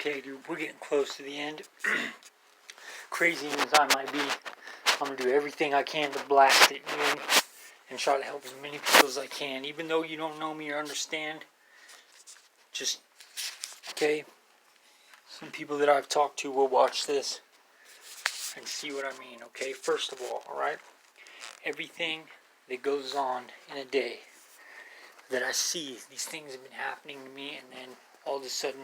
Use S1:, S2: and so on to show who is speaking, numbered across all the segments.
S1: Okay, dude, we're getting close to the end. Crazy as I might be, I'm going to do everything I can to blast it, dude, and try to help as many people as I can. Even though you don't know me or understand, just, okay, some people that I've talked to will watch this and see what I mean, okay? First of all, alright? Everything that goes on in a day that I see, these things have been happening to me, and then all of a sudden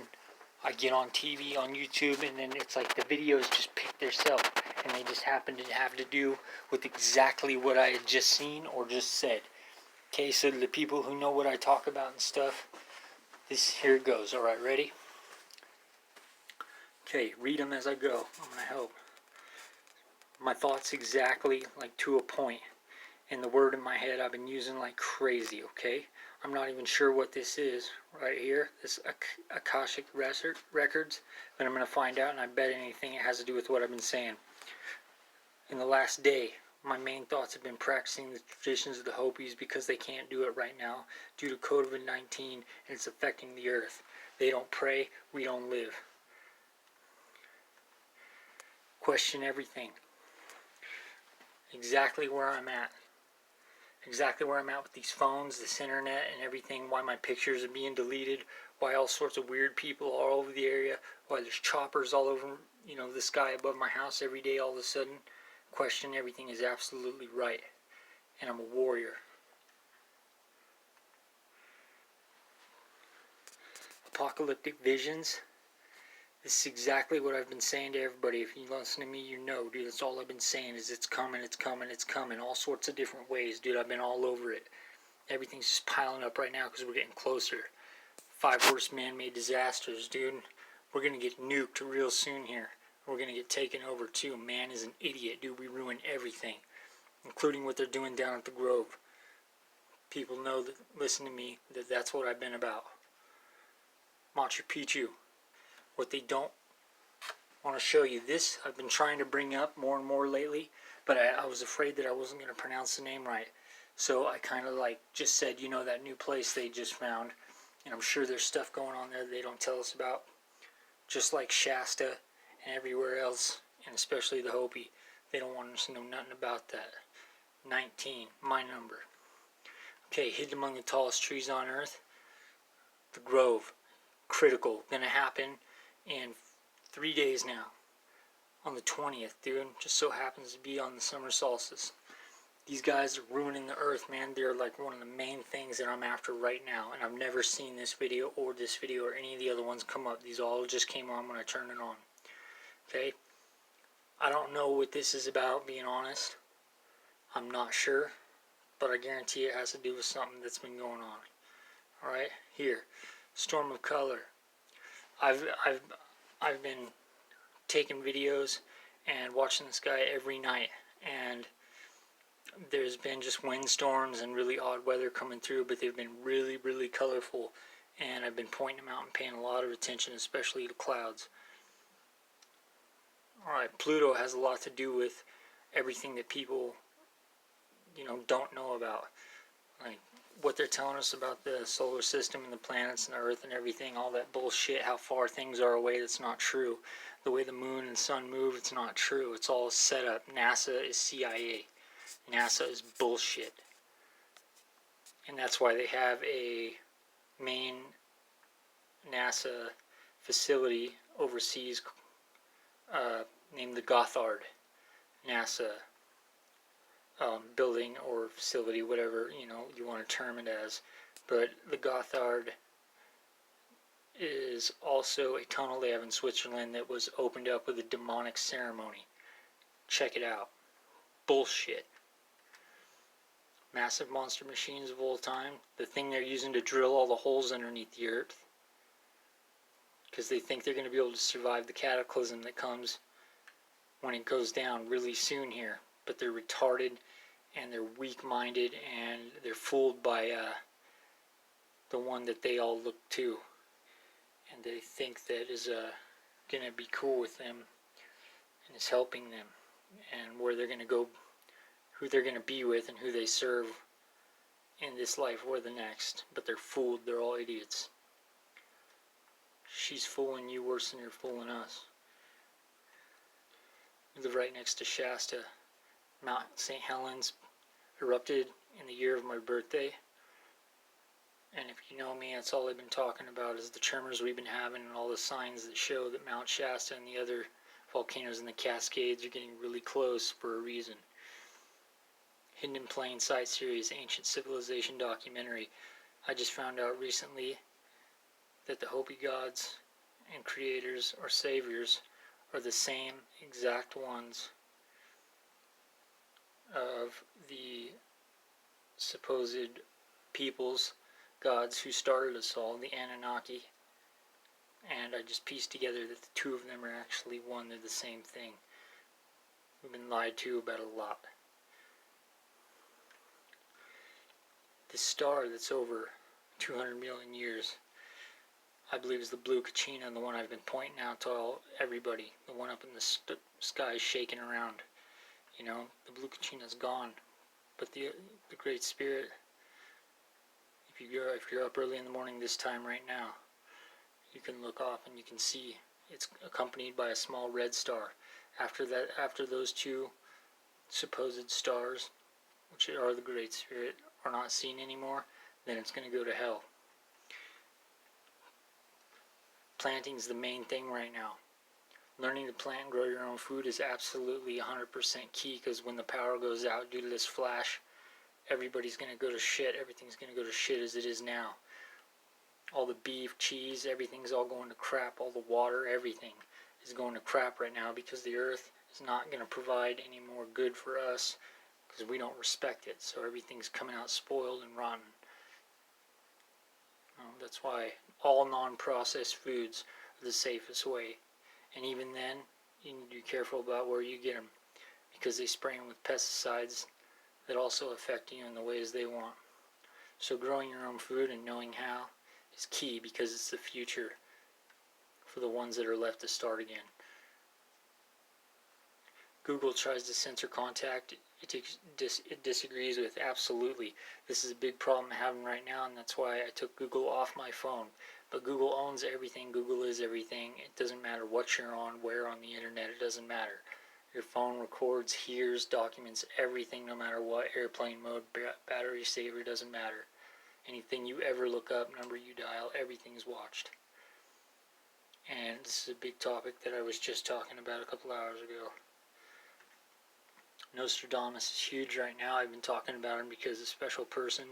S1: I get on TV, on YouTube, and then it's like the videos just pick themselves, and they just happen to have to do with exactly what I had just seen or just said. Okay, so the people who know what I talk about and stuff, here it goes. Alright, ready? Okay, read them as I go. I'm going to help. My thoughts exactly, like to a point. And the word in my head I've been using like crazy, okay? I'm not even sure what this is right here, this Akashic Records, but I'm going to find out, and I bet anything it has to do with what I've been saying. In the last day, my main thoughts have been practicing the traditions of the Hopis because they can't do it right now due to COVID-19, and it's affecting the earth. They don't pray, we don't live. Question everything. Exactly where I'm at. Exactly where I'm at with these phones, this internet, and everything, why my pictures are being deleted, why all sorts of weird people are all over the area, why there's choppers all over, the sky above my house every day all of a sudden. Question everything is absolutely right. And I'm a warrior. Apocalyptic visions. This is exactly what I've been saying to everybody. If you listen to me, you know, dude, that's all I've been saying is it's coming, it's coming, it's coming. All sorts of different ways, dude. I've been all over it. Everything's just piling up right now because we're getting closer. 5 worst man-made disasters, dude. We're going to get nuked real soon here. We're going to get taken over, too. Man is an idiot, dude. We ruin everything, including what they're doing down at the Grove. People know that, listen to me, that's what I've been about. Machu Picchu. What they don't want to show you. This I've been trying to bring up more and more lately, but I was afraid that I wasn't going to pronounce the name right. So I kind of just said, that new place they just found. And I'm sure there's stuff going on there they don't tell us about. Just like Shasta and everywhere else, and especially the Hopi. They don't want us to know nothing about that. 19, my number. Okay, hidden among the tallest trees on earth. The Grove. Critical. Gonna happen in 3 days now. On the 20th, dude. Just so happens to be on the summer solstice. These guys are ruining the earth, man. They're like one of the main things that I'm after right now. And I've never seen this video or any of the other ones come up. These all just came on when I turned it on. Okay? I don't know what this is about, being honest. I'm not sure. But I guarantee it has to do with something that's been going on. Alright? Here. Storm of color. I've been taking videos and watching the sky every night. And there's been just windstorms and really odd weather coming through, but they've been really, really colorful, and I've been pointing them out and paying a lot of attention, especially to clouds. Alright, Pluto has a lot to do with everything that people, don't know about. Like, what they're telling us about the solar system and the planets and the Earth and everything, all that bullshit, how far things are away, that's not true. The way the moon and sun move, it's not true. It's all set up. NASA is CIA. NASA is bullshit. And that's why they have a main NASA facility overseas named the Gothard NASA building or facility, whatever you want to term it as. But the Gothard is also a tunnel they have in Switzerland that was opened up with a demonic ceremony. Check it out. Bullshit. Massive monster machines of all time. The thing they're using to drill all the holes underneath the earth. Because they think they're going to be able to survive the cataclysm that comes when it goes down really soon here. But they're retarded and they're weak-minded and they're fooled by the one that they all look to. And they think that is going to be cool with them and is helping them. And where they're going to go, who they're going to be with, and who they serve in this life or the next. But they're fooled. They're all idiots. She's fooling you worse than you're fooling us. We live right next to Shasta. Mount St. Helens erupted in the year of my birthday. And if you know me, that's all I've been talking about is the tremors we've been having and all the signs that show that Mount Shasta and the other volcanoes in the Cascades are getting really close for a reason. Hidden in Plain Sight series, ancient civilization documentary. I just found out recently that the Hopi gods and creators or saviors are the same exact ones of the supposed peoples, gods who started us all, the Anunnaki. And I just pieced together that the two of them are actually one, they're the same thing. We've been lied to about a lot. This star that's over 200 million years, I believe is the blue Kachina, the one I've been pointing out to everybody, the one up in the sky shaking around. You know, the blue Kachina's gone, but the Great Spirit, if you're up early in the morning this time right now, you can look off and you can see it's accompanied by a small red star. After those two supposed stars, which are the Great Spirit, are not seen anymore, then it's going to go to hell. Planting's the main thing right now. Learning to plant and grow your own food is absolutely 100% key, because when the power goes out due to this flash, everybody's going to go to shit. Everything's going to go to shit as it is now. All the beef, cheese, everything's all going to crap. All the water, everything is going to crap right now, because the earth is not going to provide any more good for us because we don't respect it. So everything's coming out spoiled and rotten. That's why all non-processed foods are the safest way. And even then, you need to be careful about where you get them, because they spray them with pesticides that also affect you in the ways they want. So growing your own food and knowing how is key, because it's the future for the ones that are left to start again. Google tries to censor contact. It disagrees with absolutely. This is a big problem I'm having right now, and that's why I took Google off my phone. But Google owns everything. Google is everything. It doesn't matter what you're on, where on the internet. It doesn't matter. Your phone records, hears, documents everything, no matter what. Airplane mode, battery saver, doesn't matter. Anything you ever look up, number you dial, everything's watched. And this is a big topic that I was just talking about a couple hours ago. Nostradamus is huge right now. I've been talking about him because a special person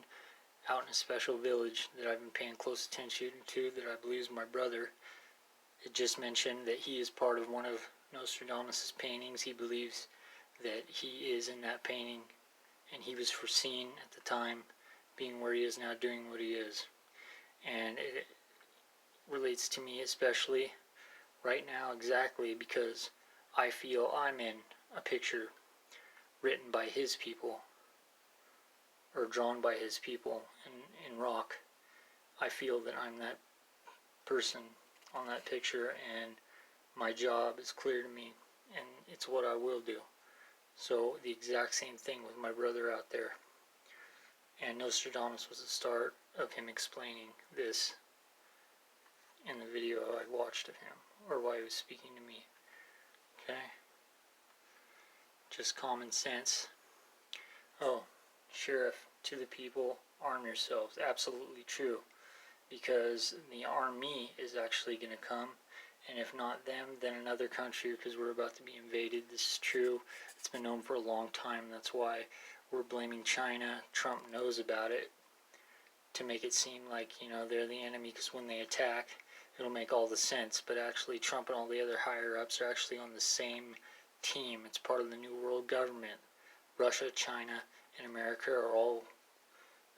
S1: out in a special village that I've been paying close attention to, that I believe is my brother, it just mentioned that he is part of one of Nostradamus' paintings. He believes that he is in that painting, and he was foreseen at the time being where he is now, doing what he is. And it relates to me especially right now, exactly because I feel I'm in a picture written by his people, or drawn by his people in rock. I feel that I'm that person on that picture, and my job is clear to me, and it's what I will do. So the exact same thing with my brother out there. And Nostradamus was the start of him explaining this in the video I watched of him, or while he was speaking to me. Okay? Just common sense. Oh, sheriff, to the people, arm yourselves. Absolutely true. Because the army is actually going to come, and if not them, then another country, because we're about to be invaded. This is true. It's been known for a long time. That's why we're blaming China. Trump knows about it, to make it seem like, they're the enemy, because when they attack, it'll make all the sense. But actually, Trump and all the other higher-ups are actually on the same team. It's part of the New World Government. Russia, China, and America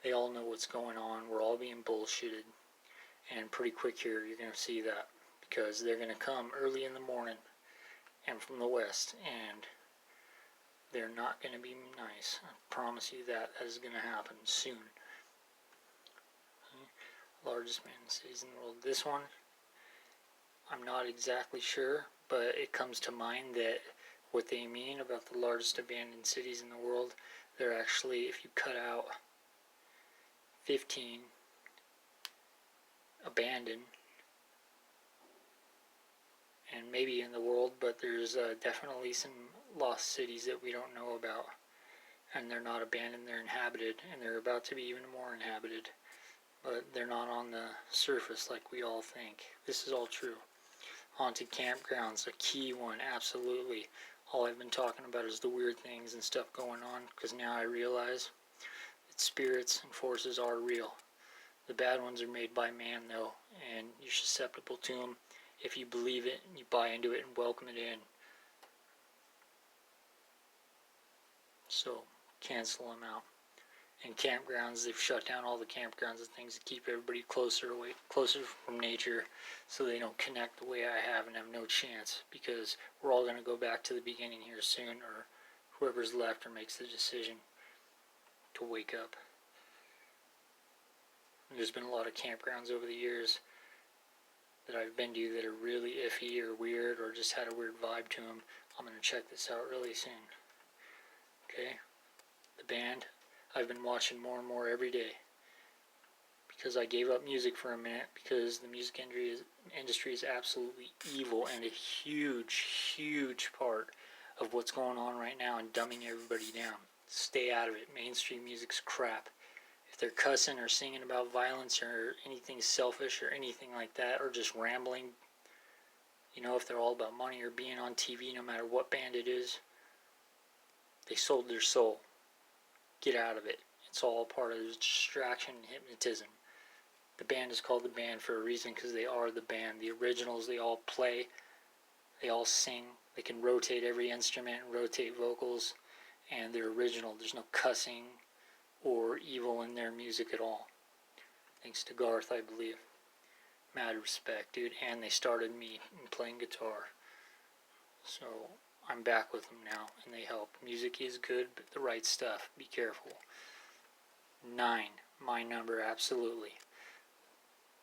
S1: they all know what's going on. We're all being bullshitted. And pretty quick here, you're going to see that, because they're going to come early in the morning and from the west, and they're not going to be nice. I promise you that is going to happen soon. Okay. Largest abandoned cities in the world. This one, I'm not exactly sure, but it comes to mind that what they mean about the largest abandoned cities in the world, they're actually, if you cut out 15 abandoned, and maybe in the world, but there's definitely some lost cities that we don't know about. And they're not abandoned, they're inhabited, and they're about to be even more inhabited. But they're not on the surface like we all think. This is all true. Haunted campgrounds, a key one, absolutely. All I've been talking about is the weird things and stuff going on, because now I realize that spirits and forces are real. The bad ones are made by man, though, and you're susceptible to them if you believe it, and you buy into it, and welcome it in. So, cancel them out. And campgrounds, they've shut down all the campgrounds and things to keep everybody closer from nature, so they don't connect the way I have and have no chance, because we're all going to go back to the beginning here soon, or whoever's left or makes the decision to wake up. There's been a lot of campgrounds over the years that I've been to that are really iffy or weird or just had a weird vibe to them. I'm going to check this out really soon. Okay? The band, I've been watching more and more every day, because I gave up music for a minute because the music industry is absolutely evil and a huge, huge part of what's going on right now and dumbing everybody down. Stay out of it. Mainstream music's crap. If they're cussing or singing about violence or anything selfish or anything like that, or just rambling, if they're all about money or being on TV, no matter what band it is, they sold their soul. Get out of it. It's all part of the distraction and hypnotism. The band is called the band for a reason, because they are the band. The originals, they all play, they all sing, they can rotate every instrument and rotate vocals, and they're original. There's no cussing or evil in their music at all. Thanks to Garth, I believe. Mad respect, dude. And they started me in playing guitar. So I'm back with them now, and they help. Music is good, but the right stuff. Be careful. 9, my number, absolutely.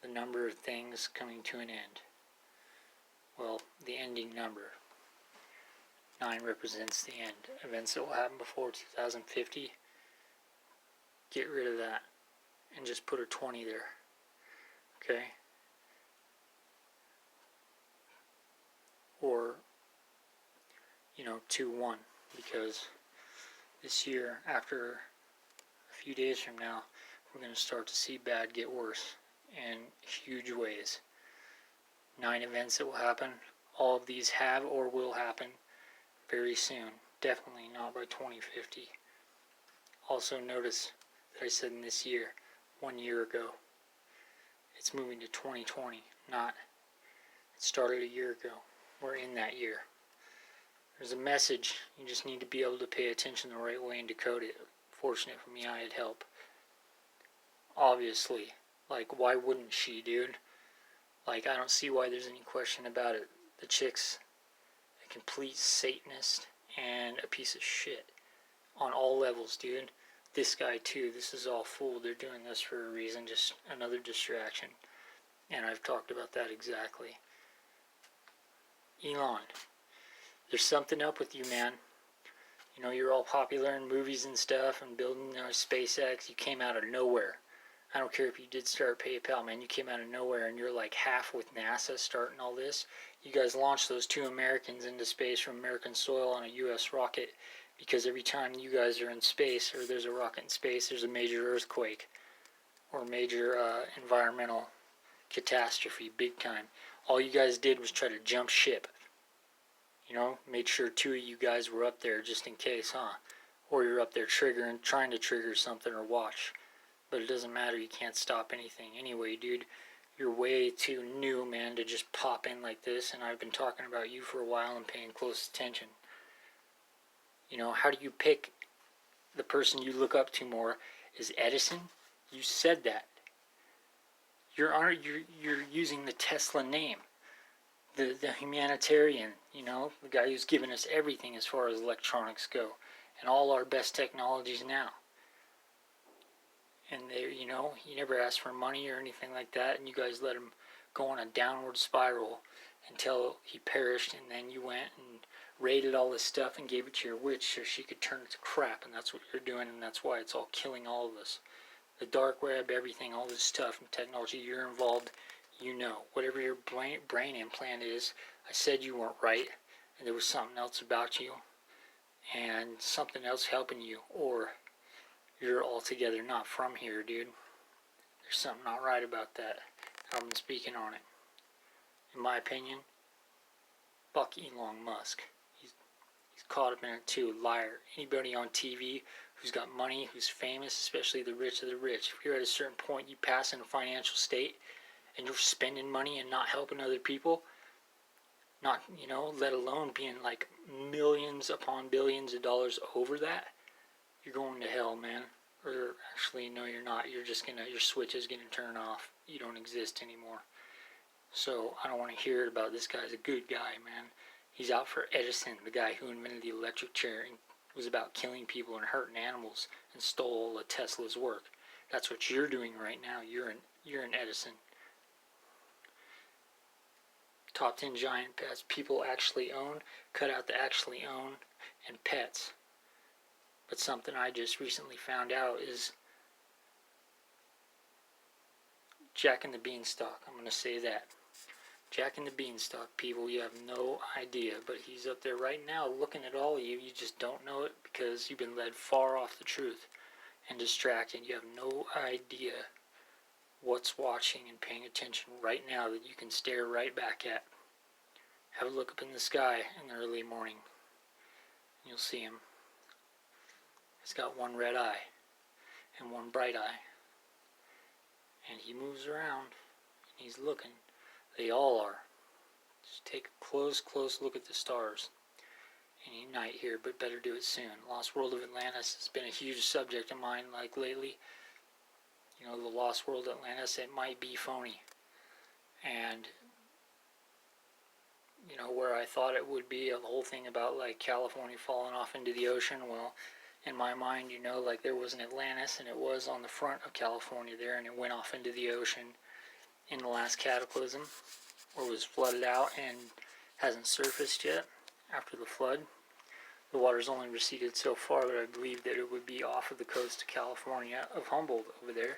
S1: The number of things coming to an end. Well, the ending number. 9 represents the end. Events that will happen before 2050. Get rid of that and just put a 20 there. Okay? Or 2-1, because this year, after a few days from now, we're going to start to see bad get worse in huge ways. 9 events that will happen. All of these have or will happen very soon. Definitely not by 2050. Also notice that I said in this year, 1 year ago. It's moving to 2020, not it started a year ago. We're in that year. There's a message. You just need to be able to pay attention the right way and decode it. Fortunate for me, I had help. Obviously. Why wouldn't she, dude? I don't see why there's any question about it. The chick's a complete Satanist and a piece of shit. On all levels, dude. This guy, too. This is all fool. They're doing this for a reason. Just another distraction. And I've talked about that exactly. Elon. There's something up with you, man. You're all popular in movies and stuff and building SpaceX. You came out of nowhere. I don't care if you did start PayPal, man. You came out of nowhere, and you're half with NASA starting all this. You guys launched those 2 Americans into space from American soil on a U.S. rocket, because every time you guys are in space, or there's a rocket in space, there's a major earthquake or major environmental catastrophe, big time. All you guys did was try to jump ship. Made sure 2 of you guys were up there just in case, huh? Or you're up there trying to trigger something or watch. But it doesn't matter, you can't stop anything. Anyway, dude, you're way too new, man, to just pop in like this, and I've been talking about you for a while and paying close attention. How do you pick the person you look up to more? Is Edison? You said that. You're using the Tesla name. The humanitarian, the guy who's given us everything as far as electronics go, and all our best technologies now. And he never asked for money or anything like that, and you guys let him go on a downward spiral until he perished, and then you went and raided all this stuff and gave it to your witch so she could turn it to crap, and that's what you're doing, and that's why it's all killing all of us. The dark web, everything, all this stuff and technology, you're involved. you know. Whatever your brain implant is, I said you weren't right, and there was something else about you, and something else helping you, or you're altogether not from here, dude. There's something not right about that. I've been speaking on it. In my opinion, fuck Elon Musk. He's caught up in it too. Liar. Anybody on TV who's got money, who's famous, especially the rich of the rich, if you're at a certain point, you pass in a financial state, and you're spending money and not helping other people, not, let alone being like millions upon billions of dollars over that, you're going to hell, man. Or actually, no, you're not. You're just your switch is gonna turn off. You don't exist anymore. So I don't want to hear about this guy's a good guy, man. He's out for Edison, the guy who invented the electric chair and was about killing people and hurting animals and stole all of Tesla's work. That's what you're doing right now. You're an Edison. Top 10 giant pets people actually own. Cut out the actually own and pets. But something I just recently found out is Jack and the Beanstalk. I'm going to say that. Jack and the Beanstalk, people, you have no idea. But he's up there right now looking at all of you. You just don't know it because you've been led far off the truth and distracted. You have no idea what's watching and paying attention right now that you can stare right back at. Have a look up in the sky in the early morning. You'll see him. He's got one red eye and one bright eye. And he moves around and he's looking. They all are. Just take a close look at the stars. Any night here, but better do it soon. Lost World of Atlantis has been a huge subject of mine like lately. The Lost World Atlantis, it might be phony. And where I thought it would be the whole thing about like California falling off into the ocean, well, in my mind, like there was an Atlantis and it was on the front of California there and it went off into the ocean in the last cataclysm, or was flooded out and hasn't surfaced yet after the flood. The water's only receded so far that I believe that it would be off of the coast of California, of Humboldt over there,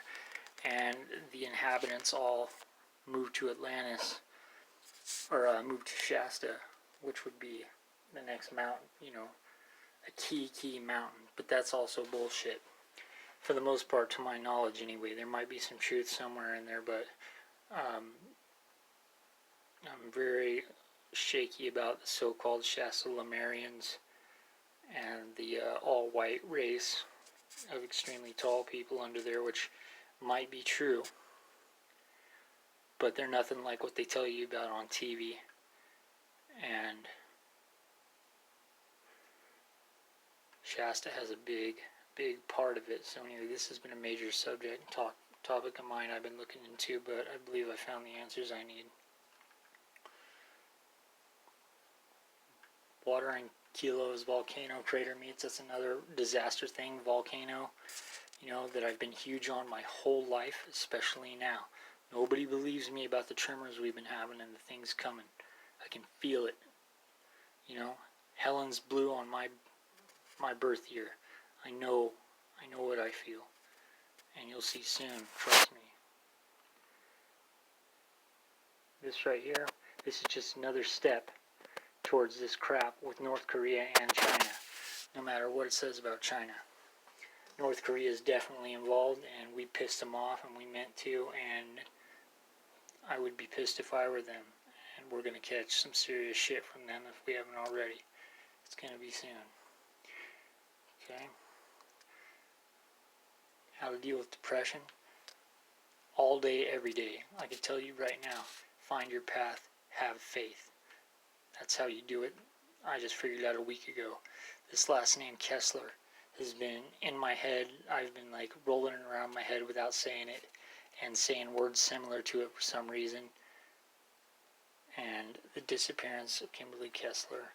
S1: and the inhabitants all moved to Atlantis, or moved to Shasta, which would be the next mountain, a key mountain. But that's also bullshit. For the most part, to my knowledge anyway. There might be some truth somewhere in there, but I'm very shaky about the so-called Shasta Lemurians and the all-white race of extremely tall people under there, which might be true. But they're nothing like what they tell you about on TV. And Shasta has a big part of it. So anyway, this has been a major topic of mine I've been looking into, but I believe I found the answers I need. Water and kilos volcano crater meets, that's another disaster thing, volcano, that I've been huge on my whole life, especially now. Nobody believes me about the tremors we've been having and the things coming. I can feel it. Helen's blue on my birth year. I know what I feel. And you'll see soon, trust me. This right here, this is just another step towards this crap with North Korea and China. No matter what it says about China. North Korea is definitely involved, and we pissed them off, and we meant to, and I would be pissed if I were them. And we're going to catch some serious shit from them if we haven't already. It's going to be soon. Okay? How to deal with depression? All day, every day. I can tell you right now, find your path, have faith. That's how you do it. I just figured out a week ago. This last name, Kessler, has been in my head. I've been like rolling it around my head without saying it and saying words similar to it for some reason. And the disappearance of Kimberly Kessler.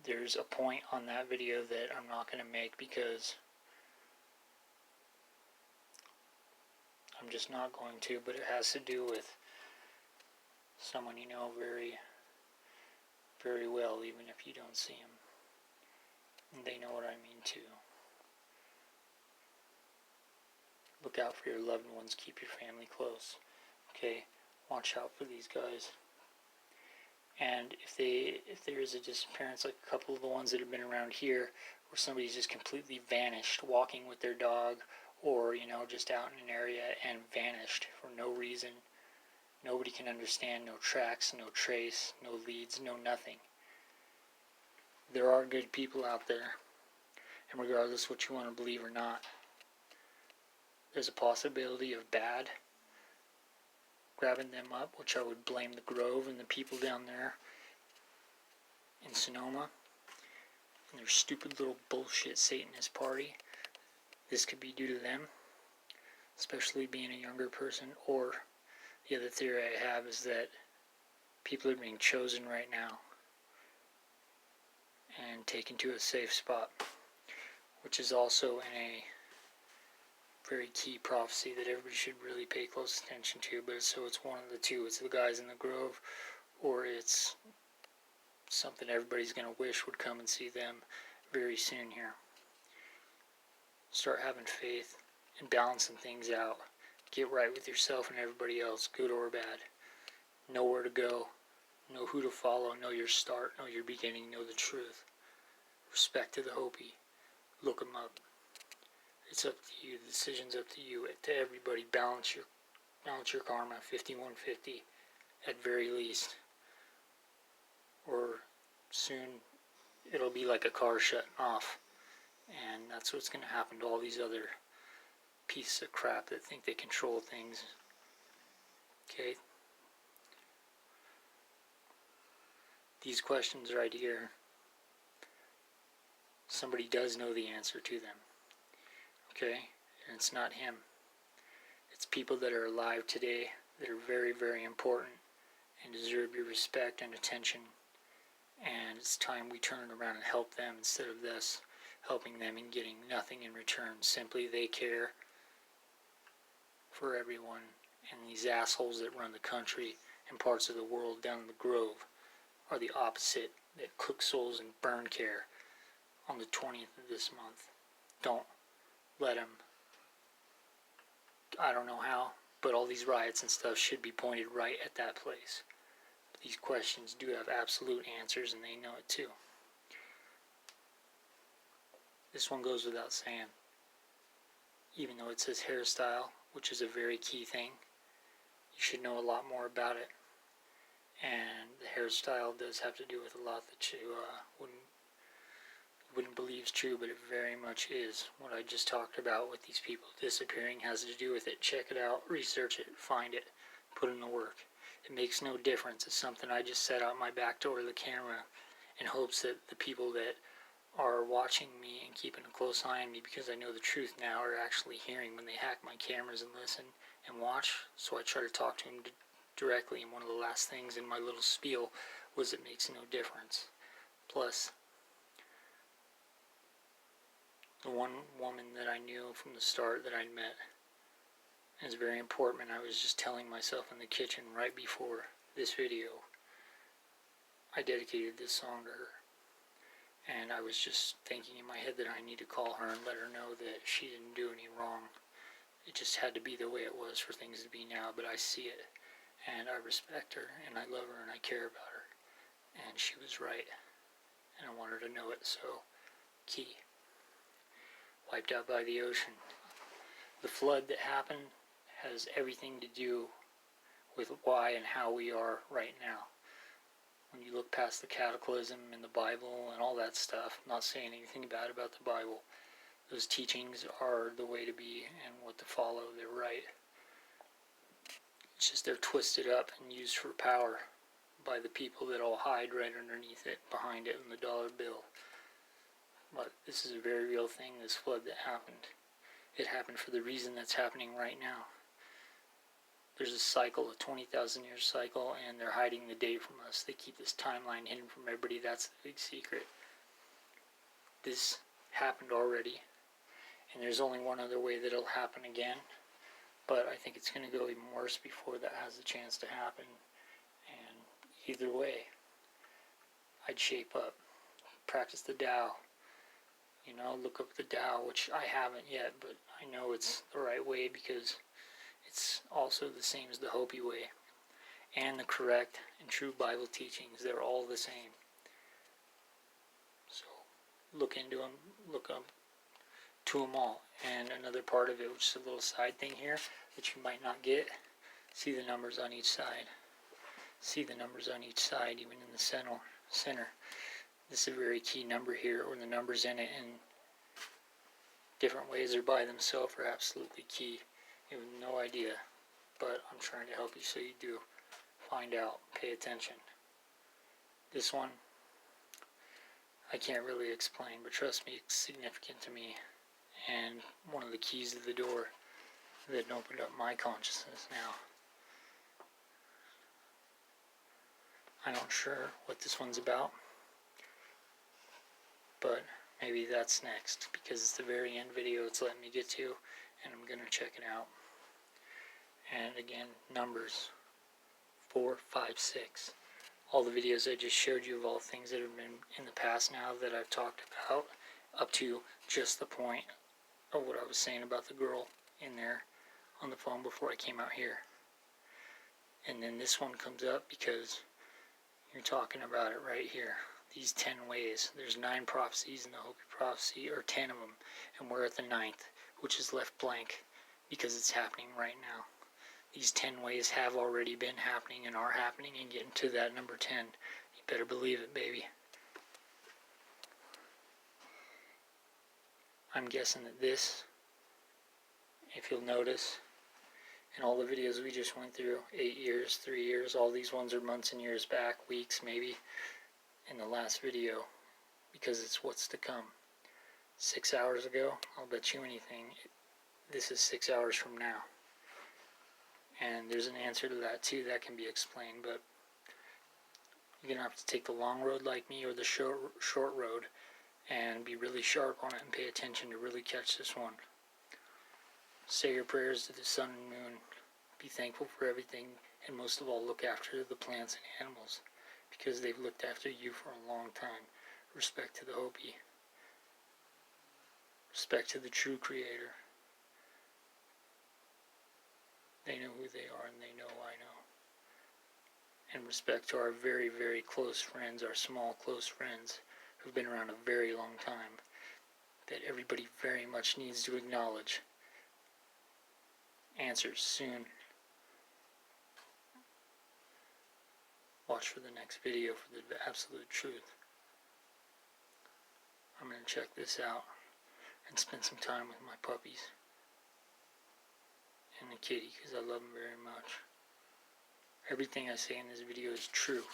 S1: There's a point on that video that I'm not going to make because I'm just not going to, but it has to do with someone you know very, very well, even if you don't see him. And they know what I mean too. Look out for your loved ones. Keep your family close. Okay? Watch out for these guys. And if there is a disappearance, like a couple of the ones that have been around here, where somebody's just completely vanished, walking with their dog, or, just out in an area and vanished for no reason. Nobody can understand, no tracks, no trace, no leads, no nothing. There are good people out there, and regardless what you want to believe or not, there's a possibility of bad grabbing them up, which I would blame the Grove and the people down there in Sonoma and their stupid little bullshit Satanist party. This could be due to them, especially being a younger person. Or the other theory I have is that people are being chosen right now and taken to a safe spot, which is also in a very key prophecy that everybody should really pay close attention to. But it's one of the two. It's the guys in the Grove, or it's something everybody's going to wish would come and see them very soon here. Start having faith and balancing things out. Get right with yourself and everybody else, good or bad. Know where to go. Know who to follow. Know your start. Know your beginning. Know the truth. Respect to the Hopi. Look them up. It's up to you. The decision's up to you. To everybody, balance your karma. 5150 at very least. Or soon it'll be like a car shutting off. And that's what's going to happen to all these other pieces of crap that think they control things. Okay? These questions right here, somebody does know the answer to them. Okay? And it's not him. It's people that are alive today that are very, very important and deserve your respect and attention. And it's time we turn around and help them instead of us helping them and getting nothing in return. Simply they care for everyone. And these assholes that run the country and parts of the world down in the Grove are the opposite, that cook souls and burn care on the 20th of this month. Don't let them. I don't know how, but all these riots and stuff should be pointed right at that place. These questions do have absolute answers, and they know it too. This one goes without saying. Even though it says hairstyle, which is a very key thing, you should know a lot more about it. And the hairstyle does have to do with a lot that you wouldn't believe is true, but it very much is. What I just talked about with these people disappearing has to do with it. Check it out, research it, find it, put in the work. It makes no difference. It's something I just set out my back door of the camera in hopes that the people that are watching me and keeping a close eye on me, because I know the truth now, are actually hearing when they hack my cameras and listen and watch. So I try to talk to them directly, and one of the last things in my little spiel was it makes no difference. Plus, the one woman that I knew from the start that I'd met is very important. I was just telling myself in the kitchen right before this video, I dedicated this song to her. And I was just thinking in my head that I need to call her and let her know that she didn't do any wrong. It just had to be the way it was for things to be now, but I see it. And I respect her, and I love her, and I care about her. And she was right. And I want her to know it, so key. Wiped out by the ocean. The flood that happened has everything to do with why and how we are right now. When you look past the cataclysm in the Bible and all that stuff, I'm not saying anything bad about the Bible. Those teachings are the way to be and what to follow. They're right. It's just they're twisted up and used for power by the people that all hide right underneath it, behind it in the dollar bill. But this is a very real thing, this flood that happened. It happened for the reason that's happening right now. There's a cycle, a 20,000 year cycle, and they're hiding the date from us. They keep this timeline hidden from everybody. That's the big secret. This happened already, and there's only one other way that it'll happen again. But I think it's going to go even worse before that has a chance to happen. And either way, I'd shape up. Practice the Tao. Look up the Tao, which I haven't yet, but I know it's the right way because it's also the same as the Hopi way. And the correct and true Bible teachings, they're all the same. So look into them, look up to them all. And another part of it, which is a little side thing here that you might not get, see the numbers on each side. See the numbers on each side, even in the center. This is a very key number here, or the numbers in it in different ways or by themselves are absolutely key. You have no idea, but I'm trying to help you so you do. Find out, pay attention. This one, I can't really explain, but trust me, it's significant to me, and one of the keys to the door that opened up my consciousness now. I'm not sure what this one's about, but maybe that's next, because it's the very end video it's letting me get to, and I'm going to check it out. And again, numbers 4, 5, 6. All the videos I just showed you of all things that have been in the past now that I've talked about, up to just the point of what I was saying about the girl in there on the phone before I came out here. And then this one comes up because you're talking about it right here. These 10 ways. There's 9 prophecies in the Hopi prophecy, or 10 of them, and we're at the 9th, which is left blank because it's happening right now. These 10 ways have already been happening and are happening, and getting to that number 10. You better believe it, baby. I'm guessing that this, if you'll notice, in all the videos we just went through, 8 years, 3 years, all these ones are months and years back, weeks maybe, in the last video, because it's what's to come. 6 hours ago, I'll bet you anything, this is 6 hours from now. And there's an answer to that too that can be explained, but you're going to have to take the long road like me, or the short road, and be really sharp on it and pay attention to really catch this one. Say your prayers to the sun and moon. Be thankful for everything, and most of all, look after the plants and animals, because they've looked after you for a long time. Respect to the Hopi. Respect to the true Creator. They know who they are, and they know I know. And respect to our very, very close friends, our small, close friends, who've been around a very long time, that everybody very much needs to acknowledge. Answers soon. Watch for the next video for the absolute truth. I'm going to check this out and spend some time with my puppies and the kitty, because I love them very much. Everything I say in this video is true.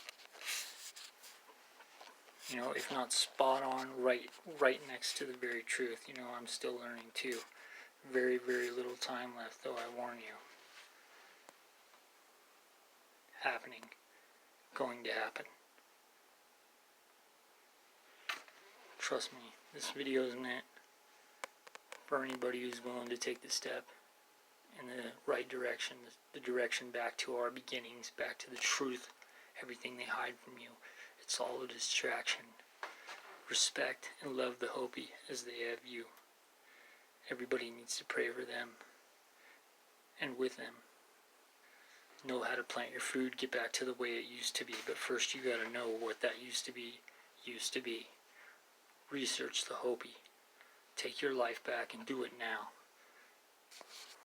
S1: You know, if not spot on, right next to the very truth. You know, I'm still learning too. Very, very little time left, though, I warn you. Happening. Going to happen. Trust me, this video is meant for anybody who's willing to take the step in the right direction, the direction back to our beginnings, back to the truth, everything they hide from you. It's all a distraction. Respect and love the Hopi as they have you. Everybody needs to pray for them and with them. Know how to plant your food, get back to the way it used to be, but first you gotta know what that used to be. Research the Hopi. Take your life back and do it now.